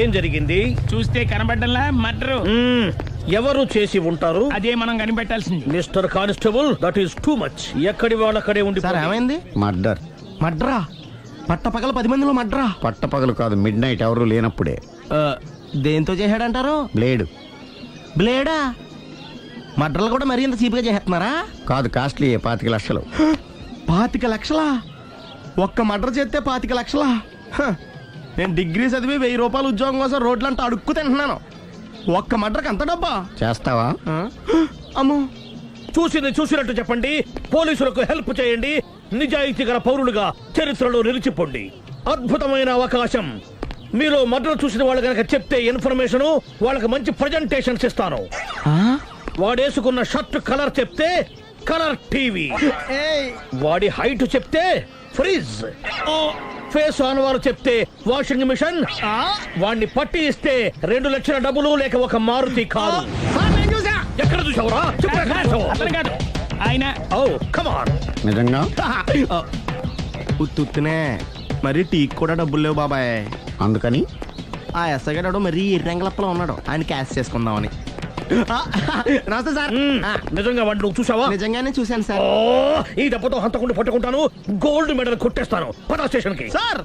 ఏం జరిగింది? చూస్తే కనబడ్డంలా మర్డరు. ఎవరు చేసి ఉంటారు? అదే మనం కనిపెట్టాల్సింది. Mister constable, that is too much. ఎక్కడి వాళ్ళక్కడే ఉండి. సార్ ఏమైంది? మర్డర్. మడ్రా? పట్టపగల 10 మందిలో మడ్రా? పట్టపగలు కాదు, మిడ్ నైట్ ఎవరు లేనప్పుడే. దేంతో చేశాడంటారు? బ్లేడ్. బ్లేడా? మడ్రలు కూడా మరీ ఇంత చీప్గా చేస్తున్నారా? కాదు, కాస్ట్లీ 25 లక్షలు. 25 లక్షలా? ఒక్క మడ్ర చేస్తే 25 లక్షలా? నేను డిగ్రీ చదివి 1000 రూపాయలు ఉద్యోగం కోసం రోడ్లంతా అడుక్కు తింటున్నాను. ఒక్క మడ్రకు అంత డబ్బా? చేస్తావా? అమ్మో. చూసినట్టు చెప్పండి. పోలీసులకు హెల్ప్ చేయండి. నిజాయితీ గల పౌరులుగా చరిత్రలో నిలిచిపోండి. అద్భుతమైన అవకాశం. మీరు మర్డర్ చూసిన వాళ్ళు కనుక చెప్తే ఇన్ఫర్మేషన్, వాళ్ళకి మంచి ప్రజెంటేషన్స్ ఇస్తాను. వాడేసుకున్న షర్ట్ కలర్ చెప్తే కలర్ టీవీ, వాడి హైట్ చెప్తే ఫ్రిజ్, ఫేస్ ఆన్ వారు చెప్తే వాషింగ్ మిషన్, వాడిని పట్టి ఇస్తే 2 లక్షల డబ్బులు లేక ఒక మారుతి కారు. ఎక్కడ చూసావురా? అతను కాదు ఆయన. ఓ కమాన్. నిజంగా? ఉత్తునే మరి టీకి కూడా డబ్బులు లేవు బాబాయ్. అందుకని ఆ ఎస్ఐ గారు మరీ ఎర్రంగలప్పలో ఉన్నాడు, ఆయన క్యాష్ చేసుకుందామని. నమస్తే సార్. నిజంగా వాడిని నువ్వు చూసావా? నిజంగానే చూశాను సార్. ఈ దెబ్బతో హంతకుండా పట్టుకుంటాను, గోల్డ్ మెడల్ కొట్టేస్తాను. పద స్టేషన్ కి. సార్,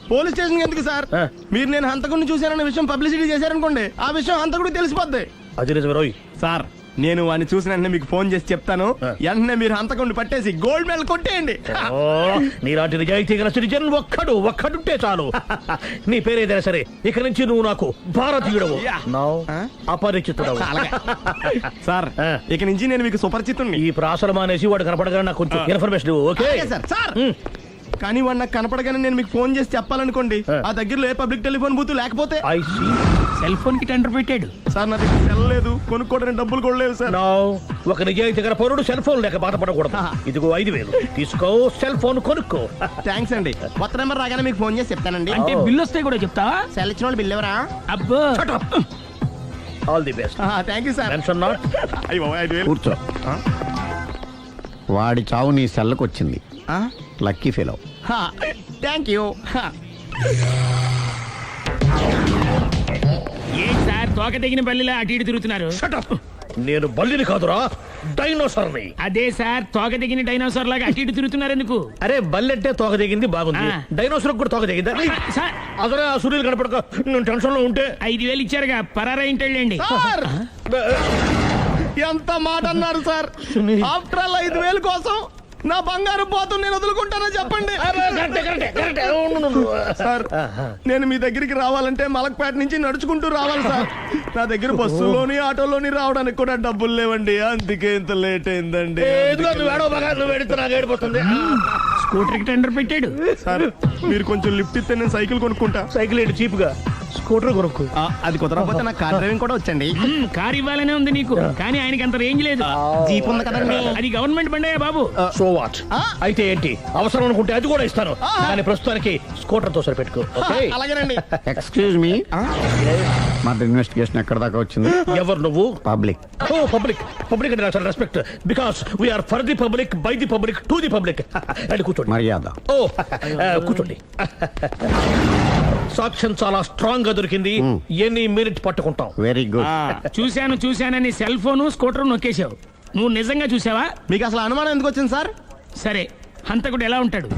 పోలీస్ స్టేషన్ ఎందుకు సార్? మీరు నేను హంతకుడిని చూశానన్న విషయం పబ్లిసిటీ చేశారనుకోండి, ఆ విషయం హంతకుడికి తెలిసిపోద్ది. అది నిజమే రోయ్. సార్, నేను వాడిని చూసిన వెంటనే మీకు ఫోన్ చేసి చెప్తాను. వెంటనే మీరు హంతకుడిని పట్టేసి గోల్డ్ మెడల్ కొట్టేయండి. నీలాంటి నిజాయితీ గల సిటిజన్ ఒక్కడుంటే చాలు. నీ పేరేదైనా సరే, ఇక నుంచి నువ్వు నాకు భారతీయుడవు, అపరిచితుడవు. సార్, ఇక నుంచి నేను మీకు సుపరిచితుడిని. ఈ ప్రాసలు మానేసి వాడు కనపడగానే నాకు కొంచెం ఇన్ఫర్మేషన్. Okay sir. కానీ వాడు నాకు కనపడగానే నేను మీకు ఫోన్ చేసి చెప్పాలనుకోండి, ఆ దగ్గరలో ఏ పబ్లిక్ టెలిఫోన్ బూత్ లేకపోతే. సెల్ ఫోన్ కి టెండర్ పెట్టాడు సార్. నా దగ్గర సెల్ లేదు, కొనుక్కోవడానికి డబ్బులు కూడా లేవు సార్. ఒక నిజాయితీ గల పౌరుడు సెల్ ఫోన్ లేక బాధపడకూడదు. ఇదిగో 5,000 తీసుకో, సెల్ ఫోన్ కొనుక్కో. థ్యాంక్స్ అండి. కొత్త నెంబర్ రాగానే మీకు ఫోన్ చేసి చెప్తానండి. అంటే బిల్ వస్తే కూడా చెప్తావా? సెల్ ఇచ్చిన వాళ్ళు బిల్ ఎవరా? అబ్బో. All the best. Thank you sir. Mention not. కూర్చో. వాడి చావు నీ సెల్లకు వచ్చింది. Lucky fellow. Thank you. ఏం సార్, తోక తెగిన బల్లిలా అటు ఇటు తిరుగుతున్నారు? నేను బల్లిని కాదురా, డైనోసార్ని. అదే సార్, తోక తెగిన డైనోసార్ లాగా అటు ఇటు తిరుగుతున్నారు ఎందుకు? అరే, బల్లెట్టే తోక దిగింది బాగుంది, డైనోసార్ కూడా తోక దిగిందా? సార్, అదరే ఆ సూర్యులు కనపడక నేను టెన్షన్ లో ఉంటే 5,000 ఇచ్చారుగా, పరారా ఇంటండి. ఎంత మాట అన్నారు సార్? ఆఫ్టర్ ఆల్ 5,000 కోసం నా బంగారు పోతు నేను వదులుకుంటానని చెప్పండి సార్. నేను మీ దగ్గరికి రావాలంటే మలక్పేట నుంచి నడుచుకుంటూ రావాలి సార్. నా దగ్గర బస్సులోని ఆటోలోని రావడానికి కూడా డబ్బులు లేవండి, అందుకే ఇంత లేట్ అయిందండి. స్కూటర్ కి టెండర్ పెట్టాడు సార్. మీరు కొంచెం లిఫ్ట్ ఇస్తే నేను సైకిల్ కొనుక్కుంటా. సైకిల్ ఏంటి చీప్ గా, స్కూటర్ కొనుక్కు. అది కుదరకపోతే నాకు కార్ డ్రైవింగ్ కూడా వచ్చండి. కార్ ఇవ్వాలనే ఉంది నీకు, కానీ ఆయనకి అంత రేంజ్ లేదు. జీప్ ఉంది కదండి. అది గవర్నమెంట్ బండే బాబు. So what? అయితే ఏంటి, అవసరం అనుకుంటే అది కూడా ఇస్తాను, కానీ ప్రస్తుతానికి స్కూటర్ తో సరిపెట్టుకో. అలాగేనండి. ఎక్స్క్యూజ్ మీ, మర్డర్ ఇన్వెస్టిగేషన్ ఎక్కడ దాకా వచ్చింది? ఎవరు నువ్వు? పబ్లిక్. ఓ పబ్లిక్. పబ్లిక్ అంటే చాలా respect, because we are for the public, by the public, to the public. అది కూర్చోండి. మర్యాద. ఓ కూర్చోండి. సాక్ష్యం చాలా స్ట్రాంగ్ గా దొరికింది, ఎన్ని మినిట్ పట్టుకుంటాం. Very good. చూశానని సెల్ ఫోను స్కూటర్ నొక్కేశావు. నువ్వు నిజంగా చూసావా? మీకు అసలు అనుమానం ఎందుకు వచ్చింది సార్? సరే, హంతకుడు ఎలా ఉంటాడు?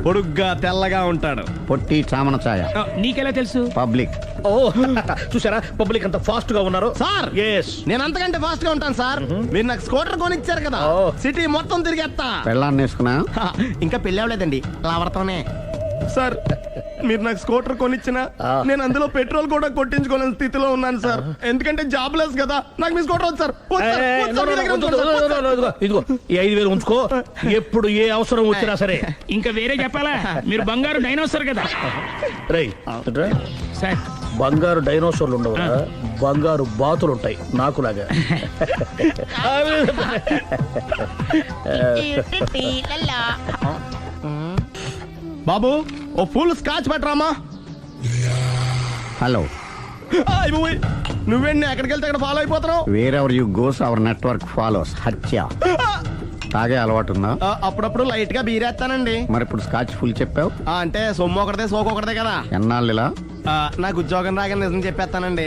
పొడుగ్గా తెల్లగా ఉంటాడు. పొట్టి చామన ఛాయ. నీకెలా తెలుసు? పబ్లిక్. ఓ చూసారా, పబ్లిక్ అంత ఫాస్ట్ గా ఉన్నారు సార్. ఎస్, నేను అంతకంటే ఫాస్ట్ గా ఉంటాను సార్. మీరు నాకు స్కూటర్ కొనిచ్చారు కదా, సిటీ మొత్తం తిరిగేస్తా. పెళ్ళాన్ని వేసుకున్నా? ఇంకా పెళ్ళి అవ్వలేదండి, లావర్తోనే. సార్, మీరు నాకు స్కూటర్ కొనిచ్చిన నేను అందులో పెట్రోల్ కూడా కొట్టించుకోలేని స్థితిలో ఉన్నాను సార్. ఎందుకంటే జాబ్ లెస్ కదా, నాకు మీ స్కూటర్ వద్దు సార్. ఇదిగో ఈ 5,000 ఉంచుకో, ఎప్పుడు ఏ అవసరం వచ్చినా సరే. ఇంకా వేరే చెప్పాలా? మీరు బంగారు డైనోసార్ కదా. రై సార్, బంగారు డైనోసార్లు ఉండవు, బంగారు బాతులు ఉంటాయి నాకులాగా. బాబు, ఓ ఫుల్ స్కాచ్ పెట్టరామా. హలో. నువ్వేంటి ఎక్కడికి వెళ్తే అక్కడ ఫాలో అయిపోతున్నావు? Wherever you goes our network follows. హత్య. తాగే అలవాటు ఉందా? అప్పుడప్పుడు లైట్ గా బీరేస్తానండి. మరి ఇప్పుడు స్కాచ్ ఫుల్ చెప్పావు అంటే సొమ్ము ఒకటిదే సోకు ఒకటిదే కదా. ఎన్నాళ్ళు ఇలా? నాకు ఉద్యోగం రాగానే నిజం చెప్పేస్తానండి.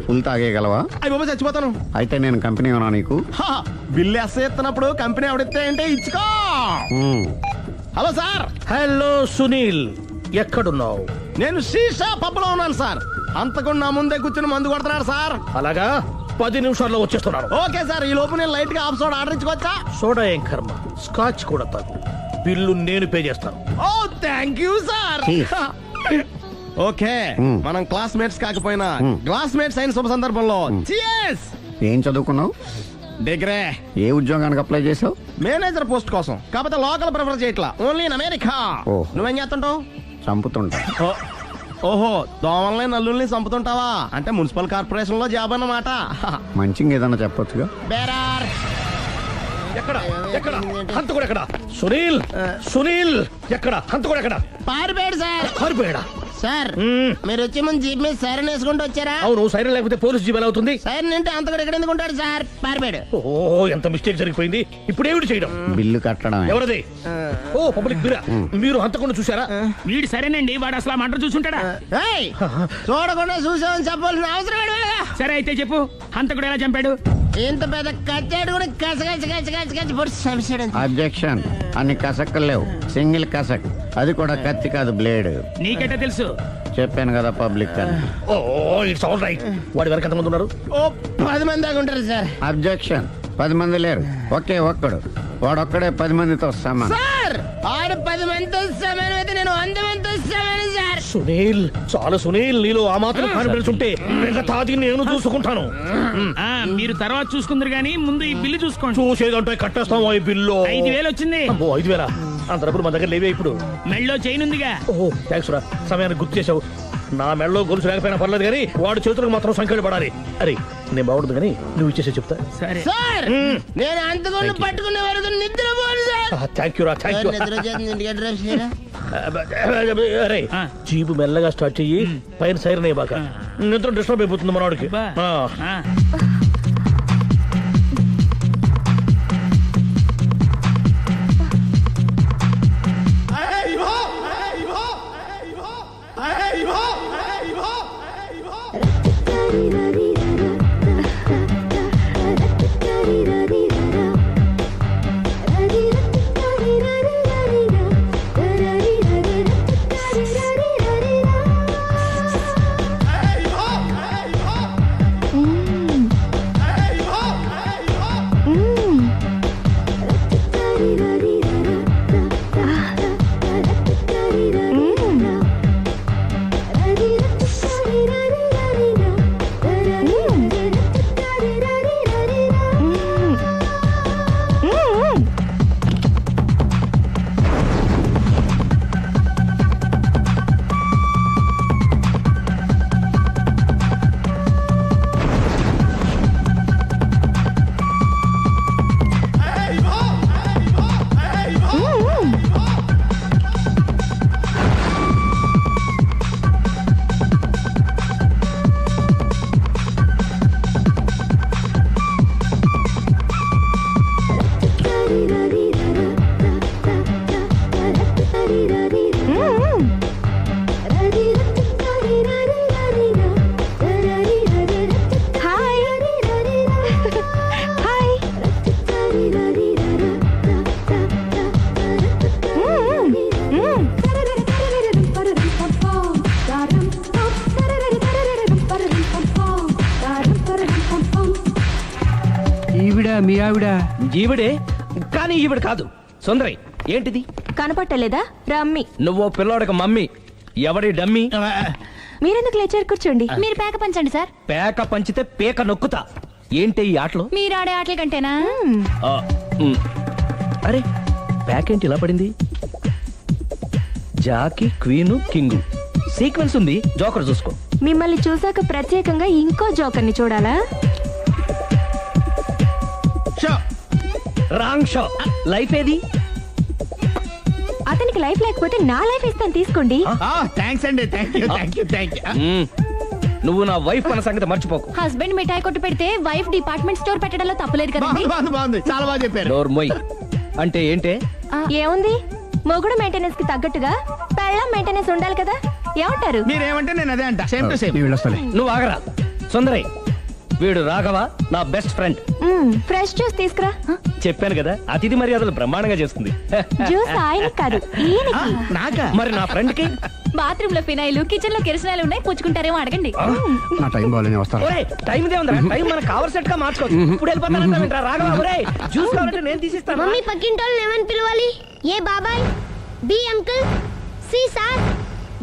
ఫుల్ తాగేయగలవా? అయ్యి బాబా చచ్చిపోతాను. అయితే నేను కంపెనీ ఉన్నా నీకు. హా, బిల్లు ఎత్తనప్పుడు కంపెనీ ఎవడితే అంటే ఇచ్చుకో. మ్మ్. హలో సార్, హలో సునీల్, ఎక్కడున్నావు? నేను శీషా పబ్లో ఉన్నాను సార్. అంతకుండా నా ముందే కూర్చుని మందు కొడుతున్నాడు సార్. అలాగా, 10 నిమిషాల్లో వచ్చేస్తున్నాను. ఓకే సార్, ఈ లోపు నేను లైట్ గా ఆఫ్ సోడా ఆర్డర్ ఇచ్చుకోవచ్చా? సోడా ఏం కర్మ, స్కాచ్ కూడా తాగు. బిల్లు నేను పే చేస్తాను. ఓ thank you sir. Cheers. Okay, మనం క్లాస్మేట్స్ కాకపోయినా క్లాస్మేట్స్ అయిన శుభ సందర్భంలో cheers. ఏం చదువుకున్నావు? డిగ్రీ ఏ ఉద్యోగానికి అప్లై చేసావు? మేనేజర్ పోస్ట్ కోసం, కాకపోతే లోకల్ ప్రిఫర్ చేయట్లా, ఓన్లీ ఇన్ అమెరికా. ఓ. నువ్వేం చేస్తుంటావు? చంపుతుంటా. ఓహో, దోమల్ని నల్లుల్ని చంపుతుంటావా? అంటే మున్సిపల్ కార్పొరేషన్ లో జాబ్ అన్నమాట. మంచిగా ఏదన్నా చెప్పొచ్చుగా. బేరార్. ఎక్కడ ఎక్కడ హంతకుడు ఎక్కడ? సునీల్, సునీల్ ఎక్కడ? హంతకుడు ఎక్కడ? పారిపోయాడు సార్. పారిపోయాడా? సార్, మీరు వచ్చే ముందు జీప్ మీద సైరన్ వేసుకుంటూ వచ్చారా? అవును, సైరన్ లేకపోతే పోలీస్ జీవన్ అవుతుంది. సైరన్ అంటే అంతకుడు ఎక్కడ ఎందుకు ఉంటాడు సార్? పారిపోయాడు. ఓ, ఎంత మిస్టేక్ జరిగిపోయింది. ఇప్పుడు ఏమిటి చేయడం? బిల్లు కట్టడమే. ఎవరది? ఓ, పబ్లిక్ బిరా. మీరు హంతకుండా చూసారా? వీడు సరేనండి, వాడు అసలు ఆ మంట చూసుంటాడా? ఏయ్, చూడకుండా చూసామని చెప్పాల్సిన అవసరం లేదు. సరే అయితే చెప్పు, హంతకుడు ఎలా చంపాడు? ఇంత పెద్ద కచ్చాడు కూడా కచ్చ పొడి సమస్యడు. అబ్జెక్షన్. అన్ని కసక్కులు లేవు, సింగిల్ కసక్. అది కూడా కత్తి కాదు, బ్లేడ్. నీకెట్టా తెలుసు? చెప్పాను కదా పబ్లిక్ అని. ఓ, ఇట్స్ ఆల్ రైట్. వాడి వరకు ఎంతమంది ఉన్నారు? ఓ 10 మంది దాకా ఉంటారు సార్. అబ్జెక్షన్. 10 మంది లేరు, ఒకే ఒక్కడు. వాడొక్కడే 10 మందితో సమానం. సార్, ఆడు 10 మందితో సమానం అయితే నేను 100 మందితో సమానం సార్. సునీల్, చాలా సునీల్, నీలో ఆ మాత్రం కాన్ఫిడెన్స్ ఉంటే మిగతాది నేను చూసుకుంటాను. ఆ, మీరు తర్వాత చూసుకుందరు గానీ ముందు ఈ బిల్లు చూసుకోండి. చూసేదంటే కట్టేస్తాం ఈ బిల్లు. 5,000 వచ్చింది. అమ్మో, 5,000? అంత డబ్బులు మా దగ్గర లేవే ఇప్పుడు. మెళ్ళో చైన్ ఉందిగా. ఓహో, థ్యాంక్స్ రా, సమయానికి గుర్తు చేసావు. నా మెడలో గొలుసు లేకపోయినా పర్లేదు కానీ వాడి చేతులకు మాత్రం సంఖ్యలు పడాలి. అరే, నేను బాగుంటుంది కానీ నువ్వు ఇచ్చేసే చెప్తా. సరే సార్, నేను అంతకుండా పట్టుకునే వరకు నిద్రపోను సార్. థ్యాంక్ యూ రా, థ్యాంక్ యూ. నిద్ర వచ్చేస్తుంది, ఇంటికి అడ్రస్ చేయరా? అరే, ఆ. జీపు మెల్లగా స్టార్ట్ చెయ్యి, పైన సైరన్ అయ్యి బాగా. నిద్ర డిస్టర్బ్ అయిపోతుంది మనవాడికి. బా. ఆ. ఆ. మీ ఆవిడ ఈవిడే, కానీ ఈవిడ కాదు. సుందరి, ఏంటిది? కనపట్టలేదా? రమ్మి. నువ్వు పిల్లోడికి మమ్మీ. ఎవడి డమ్మీ? మీరెందుకు లేచారు? కూర్చోండి. మీరు పేక పంచండి సార్. పేక పంచితే పేక నొక్కుతా. ఏంటి ఈ ఆటలు? మీరు ఆడే ఆటల కంటేనా? ఆ, అరే, పేక ఏంటి ఇలా పడింది? జాకి, క్వీను, కింగు సీక్వెన్స్ ఉంది. జోకర్ చూసుకో. మిమ్మల్ని చూసాక ప్రత్యేకంగా ఇంకో జోకర్ని చూడాలా? Wrong show. లైఫ్ ఏది? అతనికి లైఫ్ లేకపోతే నా లైఫ్ ఇస్తాను, తీసుకోండి. థ్యాంక్స్ అండి, థ్యాంక్ యూ. నువ్వు నా వైఫ్ మన సంగతి మర్చిపోకు. హస్బెండ్ మిఠాయి కొట్టు పెడితే వైఫ్ డిపార్ట్మెంట్ స్టోర్ పెట్టడంలో తప్పులేదు కదండి. బాగుంది, చాలా బాగా చెప్పారు. డోర్ మొయ్. అంటే ఏంటే? ఏముంది, మొగుడు మెయింటెనెన్స్ కి తగ్గట్టుగా పెళ్ళం మెయింటెనెన్స్ ఉండాలి కదా, ఏమంటారు? మీరేమంటే నేను అదే అంట. Same to same. నువ్వు ఆగరా సుందరై. వీడు రాఘవ నా బెస్ట్ ఫ్రెండ్. ఫ్రెష్ జ్యూస్ తీసుకురా. చెప్పాను కదా, అతిథి మర్యాదలు బ్రహ్మాండంగా చేస్తుంది. జ్యూస్ ఆయనకి కాదు, ఈయనకి. నాకా? మరి నా ఫ్రెండ్ కి బాత్రూమ్ లో ఫినాయిల్, కిచెన్ లో కిరసనాయిలు ఉన్నాయి, పుచ్చుకుంటారేమో అడగండి. నా టైం బాగాలేని వస్తాను. ఒరే టైం ఇదే ఉందా? టైం మనకు కావలసినట్టు గా మార్చుకోవచ్చు. ఇప్పుడు వెళ్ళిపోతానంటా రాఘవ. ఒరే జ్యూస్ కావాలంటే నేను తీసిస్తాను. మమ్మీ పక్కింటోళ్ళని ఏమని పిలవాలి? ఏ బాబాయ్, B uncle, C sir,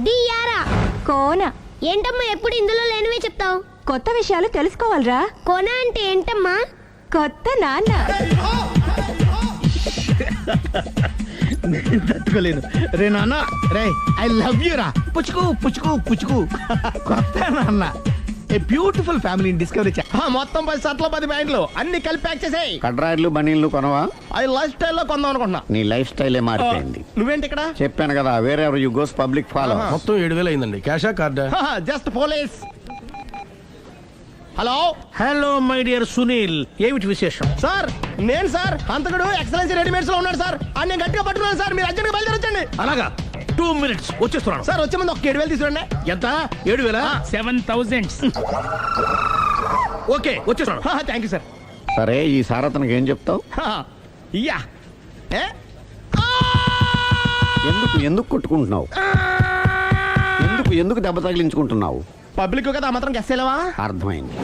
D యారా. కోన. ఏంటమ్మా ఎప్పుడు ఇందులో లేనివే చెప్తావు? కొత్త విషయాలు తెలుసుకోవాలిరా. కోన అంటే ఏంటమ్మా? కొత్త నాన్న. తట్టుకోలేను రే నాన్న. రే ఐ లవ్ యూ రా. పుచ్చుకు పుచ్చుకు పుచ్చుకు. కొత్త నాన్న. A beautiful family discovery. మొత్తం 10 షర్ట్లు 10 ప్యాంట్లు అన్ని కలిపి ప్యాక్ చేసేయ్. కడ్రాయిలు బనీళ్లు కొనవా? అది లైఫ్ స్టైల్లో కొందాం అనుకుంటున్నా. నీ లైఫ్ స్టైలే మారిపోయింది. నువ్వేంటి ఇక్కడ? చెప్పాను కదా, వేరే ఎవరు యు గోస్ పబ్లిక్ ఫాలో. మొత్తం 7,000 అయిందండి. క్యాషా కార్డా? Just police. Hello hello my dear Sunil, ఏమిటి విశేషం? సార్, నేను సార్ అంతకుడు ఎక్సలెన్సీ రెడీమేడ్స్ లో ఉన్నాడు సార్. అని నేను గట్టిగా పట్టుకున్నాను సార్. మీరు అర్జెంట్గా బయలుదేరొచ్చండి. అలాగా, 2 minutes వచ్చేస్తున్నాను. సార్ వచ్చే ముందు ఒక 7,000 తీసుకురండి. ఎంత? 7,000? 7,000. ఓకే వచ్చేస్తున్నాను. Thank you sir. సరే, ఈ సార్ అతనికి ఏం చెప్తావు? ఇయ్యా. ఏ? ఎందుకు ఎందుకు కొట్టుకుంటున్నావు? ఎందుకు దెబ్బ తగిలించుకుంటున్నావు? పబ్లిక్ కదా మాత్రం గెస్సేలేవా? అర్థమైంది.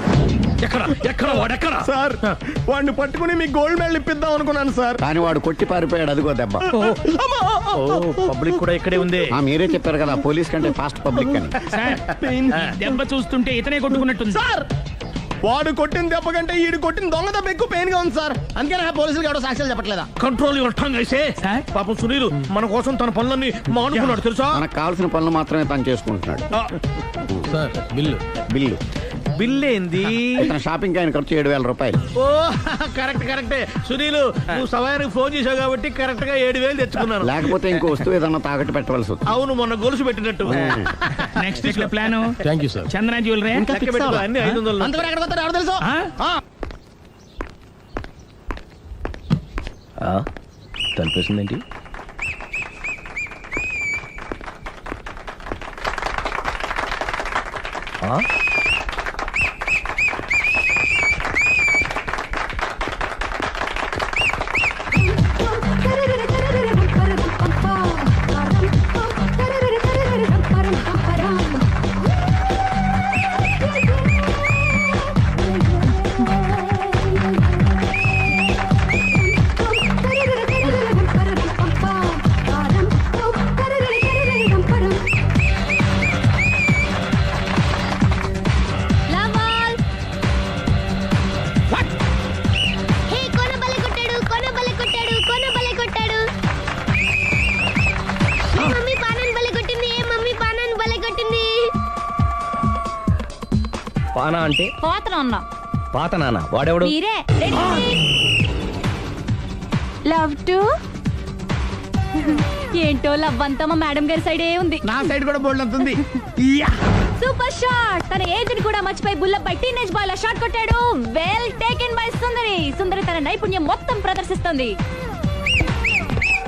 ఎక్కడ వాడెక్కడ? సార్, వాడిని పట్టుకుని మీ గోల్డ్ మెడల్ ఇప్పిద్దాం అనుకున్నాను సార్. కానీ వాడు కొట్టి పారిపోయాడు, అదిగో దెబ్బ. పబ్లిక్ కూడా ఇక్కడే ఉంది. మీరే చెప్పారు కదా, పోలీస్ కంటే ఫాస్ట్ పబ్లిక్ అని. సార్ దెబ్బ చూస్తుంటే ఇతనే కొట్టుకున్నట్టుంది. సార్, వాడు కొట్టిన దెబ్బ కంటే ఈడు కొట్టిన దొంగ దెబ్బ ఎక్కువ పెయిన్ గా ఉంది సార్. అందుకే నా పోలీసులు ఎవడో సాక్ష్యాలు చెప్పట్లేదా? కంట్రోల్ యువర్ టంగ్ అయితే. సార్? పాపం సునీల్ మన కోసం తన పనులన్నీ మానుకున్నాడు తెలుసా? మనకు కావాల్సిన పనులు మాత్రమే తను చేసుకుంటున్నాడు. Sir bill. బిల్లు బిల్ ఏంది? ఇతను షాపింగ్ ఆయన ఖర్చు 7,000 రూపాయలు. ఓ కరెక్టే సునీల్, నువ్వు సమయానికి ఫోన్ చేసావు కాబట్టి కరెక్ట్ గా 7,000 తెచ్చుకున్నాను. లేకపోతే ఇంకో వస్తువు ఏదన్నా తాకట్టు పెట్టవలసి వస్తుంది. అవును, మొన్న గొలుసు పెట్టినట్టు. నెక్స్ట్ వీక్ లో plan thank you sir. Chandana jewellery. లెక్క పెట్టుకో, అన్ని 500. అంతవరకు ఎక్కడ పోతారు ఎవరు తెలుసు? తలిపేసిందేంటి? లవల్. హే, కోన బలే కొట్టాడు, కోన బలే కొట్టాడు, కోన బలే కొట్టాడు. ఏ మమ్మీ పానాన్ని బలే కొట్టింది, ఏ మమ్మీ పానాన్ని బలే కొట్టింది. పానా అంటే పోతన ఉన్నా పాత నాన్న. వాడెవడు? మీరే. రెడీ? Love two. ఏంటో లవ్ అంతా మా మేడం గారి సైడే ఉంది. నా సైడ్ కూడా బోల్డ్ అంతుంది. Super shot. తన ఏజ్ ని కూడా మర్చిపోయి బుల్లపై టీనేజ్ బాయ్ లా షాట్ కొట్టాడు. Well taken by Sundari. Sundari తన నైపుణ్యం మొత్తం ప్రదర్శిస్తుంది.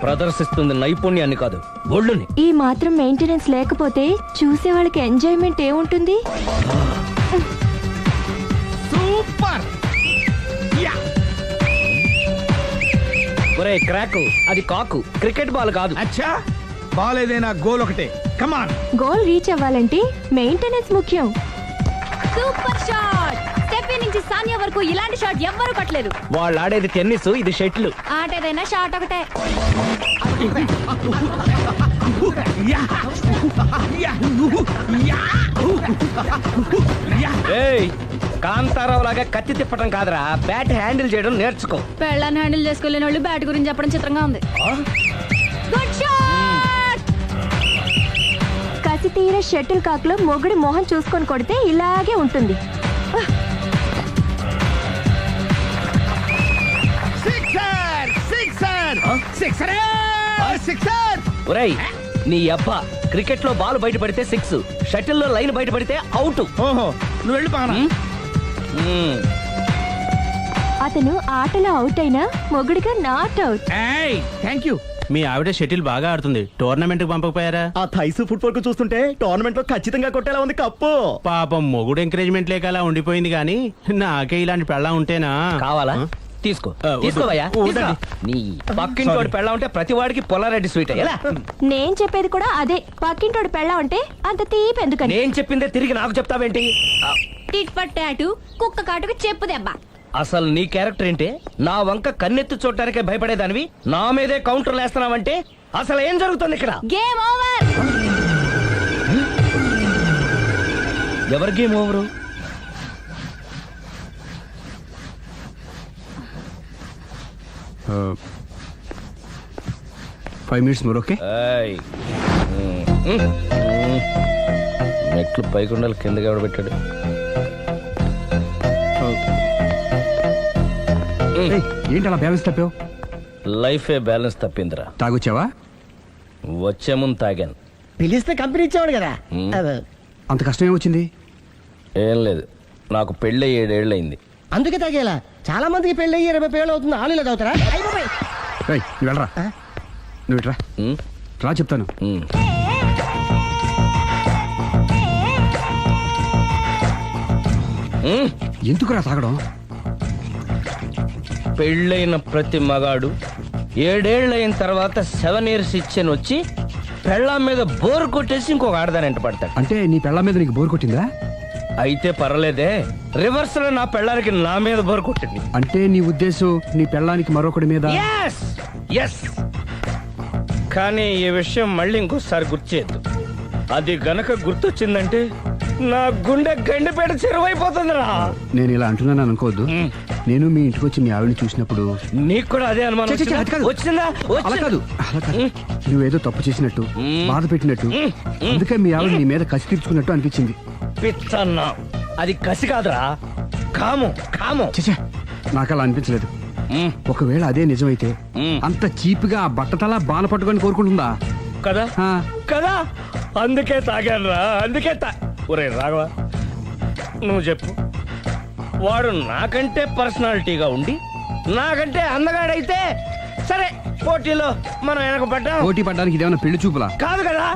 ప్రదర్శిస్తుంది నైపుణ్యాన్ని కాదు, ఒళ్ళుని. ఈ మాత్రం మెయింటెనెన్స్ లేకపోతే చూసే వాళ్ళకి ఎంజాయ్మెంట్ ఏముంటుంది? సూపర్. ఒరే క్రాకు, అది కాకు, క్రికెట్ బాల్ కాదు. అచ్చా, బాల్ ఏదైనా గోల్ ఒకటే. కమాన్. గోల్ రీచ్ అవ్వాలంటే మెయింటెనెన్స్ ముఖ్యం. Super shot. స్టెఫీ నుంచి సానియా వరకు ఇలాంటి షాట్ ఎవ్వరూ కొట్టలేదు. వాళ్ళు ఆడేది టెన్నిస్, ఇది షటిల్. ఆట ఏదైనా షాట్ ఒకటే. ఏయ్, కాంతారావు లాగా కత్తి తిప్పడం కాదురా, బ్యాట్ హ్యాండిల్ చేయడం నేర్చుకో. పెళ్ళాన్ని హ్యాండిల్ చేసుకోలేని వాళ్ళు బ్యాట్ గురించి చెప్పడం చిత్రంగా ఉంది. Good shot. కసి తీర షటిల్ కాక్ లో మొగుడి మొహం చూసుకొని కొడితే ఇలాగే ఉంటుంది. ఒరేయ్ నీ అబ్బా, క్రికెట్ లో బాల్ బయట పడితే 6, షటిల్ లో లైన్ బయట పడితే అవుట్. ఓహో, నువ్వు వెళ్ళి పానా. అతను ఆటలో అవుట్ అయినా మొగుడిగా నాట్ అవుట్. Thank you. మీ ఆవిడ షటిల్ బాగా ఆడుతుంది టోర్నమెంట్ కి పంపకపోయారా? ఆ థైస్ ఫుట్బాల్ కు చూస్తుంటే టోర్నమెంట్ లో ఖచ్చితంగా కొట్టేలా ఉంది కప్పు. పాపం మొగుడు ఎంకరేజ్మెంట్ లేక అలా ఉండిపోయింది కానీ నాకే ఇలాంటి పెళ్ళం ఉంటేనా? కావాలా? తీసుకో వద్దు. తీసుకోవయ్యా వద్దండి. నీ పక్కింటోడి పెళ్ళ ఉంటే ప్రతి వాడికి పొలారెడ్డి స్వీట్ ఎలా? నేను చెప్పేది కూడా అదే, పక్కింటోడు పెళ్ళా ఉంటే అంత తీపి ఎందుకని. నేను చెప్పిందే తిరిగి నాకు చెప్తావేంటి? టిట్ పట్ టాటు కుక్క కాటుకు చెప్పు దెబ్బ. అసలు నీ క్యారెక్టర్ ఏంటి? నా వంక కన్నెత్తి చూడటానికే భయపడేదానివి నా మీదే కౌంటర్లు వేస్తున్నావంటే అసలు ఏం జరుగుతుంది ఇక్కడ? Game over. ఎవరి game over? 5 minutes more, okay? ఏయ్. మెట్లు పైకుండలు కిందకి ఎవడ పెట్టాడు? ఏంటి అలా బ్యాలెన్స్ తప్పావు? లైఫే బ్యాలెన్స్ తప్పిందిరా. తాగొచ్చావా? వచ్చే ముందు తాగాను. పిలిస్తే కంపెనీ ఇచ్చేవాడు కదా. అంత కష్టం ఏమొచ్చింది? ఏం లేదు, నాకు పెళ్ళి 7 ఏళ్ళు అయింది. అందుకే తాగేలా. చాలా మందికి పెళ్ళి 20 ఏళ్ళు అవుతుంది. ఆలు ఇలా తాగుతారా? ఏయ్, నువ్వు వెళ్ళరా. నువ్వు ఇట్రా రా చెప్తాను. ఎందుకురా తాగడం? పెళ్ళైన ప్రతి మగాడు 7 ఏళ్ళు అయిన తర్వాత 7 years ఇచ్చాను వచ్చి పెళ్ళాం మీద బోర్ కొట్టేసి ఇంకొక ఆడదానంట పడతాడు. అంటే నీ పెళ్ళ మీద నీకు బోర్ కొట్టిందా? అయితే పర్లేదే, రివర్స్ లో నా పెళ్ళానికి నా మీద బోర్ కొట్టింది. అంటే నీ ఉద్దేశం నీ పెళ్ళానికి మరొకటి మీద? Yes yes. కానీ ఈ విషయం మళ్ళీ ఇంకోసారి గుర్తు చేయొద్దు. అది గనక గుర్తొచ్చిందంటే నా గుండె గండిపేట చెరువైపోతుందిరా. నేను ఇలా అంటున్నాను అనుకోవద్దు. నేను మీ ఇంటికి వచ్చి మీ ఆవిడని చూసినప్పుడు నీకు కూడా అదే అనుమానం ఛీ, ఛీ, అది కాదు. వచ్చిందా? అలా కాదు, అలా కాదు. నువ్వేదో తప్పు చేసినట్టు, బాధ పెట్టినట్టు, అందుకే మీ ఆవిడ నీ మీద కసి తీర్చుకున్నట్టు అనిపించింది. పిచ్చన్నా, అది కసి కాదురా, కాము కాము. చచ్చా, నాకు అలా అనిపించలేదు. ఒకవేళ అదే నిజమైతే అంత చీప్ గా ఆ బట్టతలా బాన పట్టుకొని కోరుకుంటుందా? కదా ఆ. కదా, అందుకే తాగాను రా, అందుకే ఒరే రాఘవ, నువ్వు చెప్పు, వాడు నాకంటే పర్సనాలిటీగా ఉండి నాకంటే అందగాడైతే సరే, పోటీలో మనం వెనక పడ్డాం. పోటీ పడ్డానికి ఇదేమన్నా పెళ్లి చూపులా? కాదు కదా,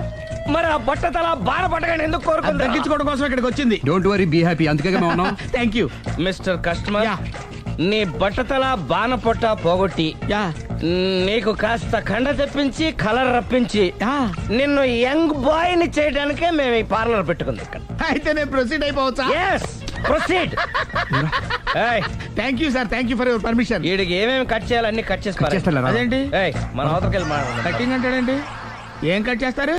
మరి ఆ బట్టతల బాధ పట్టగానే ఎందుకు కోరుకుంటా? తగ్గించుకోవడం కోసం ఇక్కడికి వచ్చింది. Don't worry, be happy. అందుకే మేము ఉన్నాం. Thank you. మిస్టర్ కస్టమర్, నీ బట్టతల బాన పొట్ట పోగొట్టి నీకు కాస్త కండ తెప్పించి కలర్ రప్పించి నిన్ను యంగ్ బాయ్ ని చేయడానికే మేము ఈ పార్లర్ పెట్టుకుంది ఇక్కడ. అయితే నేను ప్రొసీడ్ అయిపోవచ్చా? Yes, proceed. Thank you sir, thank you for your permission. వీడికి ఏమేమి కట్ చేయాలి అన్ని కట్ చేసి చేస్తారా? అదేంటి మన అవతలకి వెళ్ళి మాట్లాడదాం. కటింగ్ అంటాడండి? ఏం కట్ చేస్తారు?